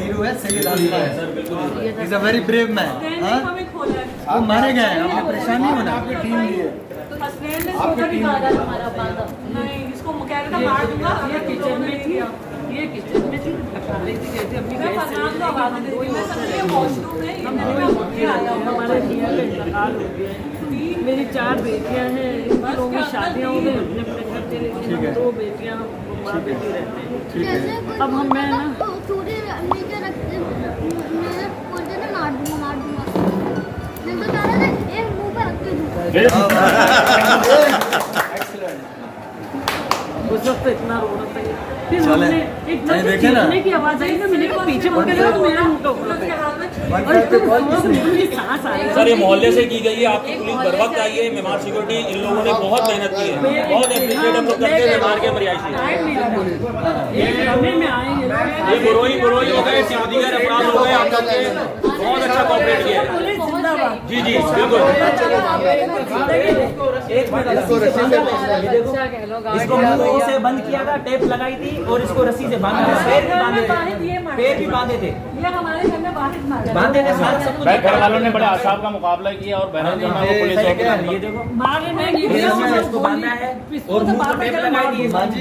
Hero है सैयद अली है, is a very brave man. वो मारे गए हैं, आपको परेशान नहीं होना। आपकी टीम भी है, आपकी टीम नहीं, इसको कह रहा था मार दूंगा। ये किचन में थी, ये किचन में थी, मैं फरहान को आवाज दे रही हूँ, मैं समझ रही हूँ वॉशरूम में ये मैंने कहा मुझे आया होगा। हमारे मियाँ का इंतकाल हो गया है, मेरी 4 बेटियां हैं, इन लोगों की शादियां हो गई अपने अपने घर पे, लेकिन हम 2 बेटियां माँ बेटी रहते हैं। अब हम मैं ना चूड़ी नीचे रखते मेरे बोलते थे मार दूंगा मैं तो कह रहा था एक मुंह पे रखते दूँ। उस वक्त इतना रो रहा था, फिर हमने एक चीखने की आवाज आई ना, मैंने कहा पीछे मुड़ के देखा तो मेरा मुंह टोक रहा था और मेरी सांस आ रही। सर ये मोहल्ले से की गई है, आपकी पुलिस बर वक्त आई है, मेहमान सिक्योरिटी इन लोगों ने बहुत मेहनत की है, बहुत अप्रिशिएट हम लोग करते हैं मेहमान के मरियाशी। में आएंगे ये बुरोई हो गए, दीगर अपराध हो गए, आप लोग ने बहुत अच्छा कॉपरेट किया है। जी जी बिल्कुल। इसको मुंह से बंद किया था, टेप लगाई थी और इसको रस्सी से बांधा था, पैर भी बांधे थे, हमारे घर में बांधे थे सारा सब कुछ। घर वालों ने बड़े आसाब का मुकाबला किया और बहन जी में पुलिस ये देखो इसको बांधा है और मुंह पर टेप लगाई थी। मांझी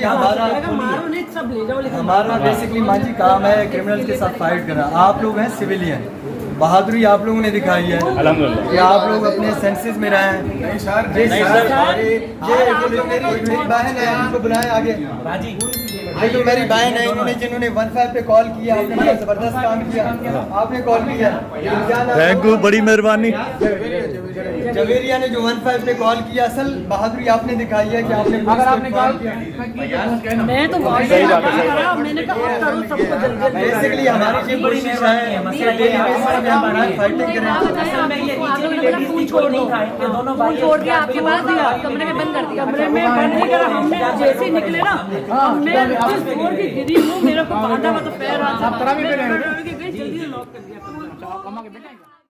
हमारा बेसिकली मांझी काम है क्रिमिनल के साथ फाइट करना। आप लोग हैं सिविलियन, बहादुरी आप लोगों ने दिखाई है कि आप लोग अपने सेंसेस में रहे हैं। मेरी बहन है, उनको बुलाएं आगे। ये तो मेरी बहन है, इन्होंने जिन्होंने 15 पे कॉल किया, आपने बड़ा जबरदस्त काम किया, आपने कॉल किया, थैंक यू, बड़ी मेहरबानी। जवेरिया ने जो 15 पे कॉल किया, असल बहादुरी आपने दिखाई है कि आपने कॉल किया। मैं तो मैंने कहा करो सबको जल्दी। बेसिकली हमारी ये कोशिश है फाइटिंग करें। छोड़ के आपके पास दिया, कमरे में बंद कर दिया, कमरे में बंद नहीं करा हमने। जैसे ही निकले ना हमने जिस फ्लोर की गिरी हूँ, मेरे को बांधा हुआ तो पैर जल्दी लॉक कर दिया।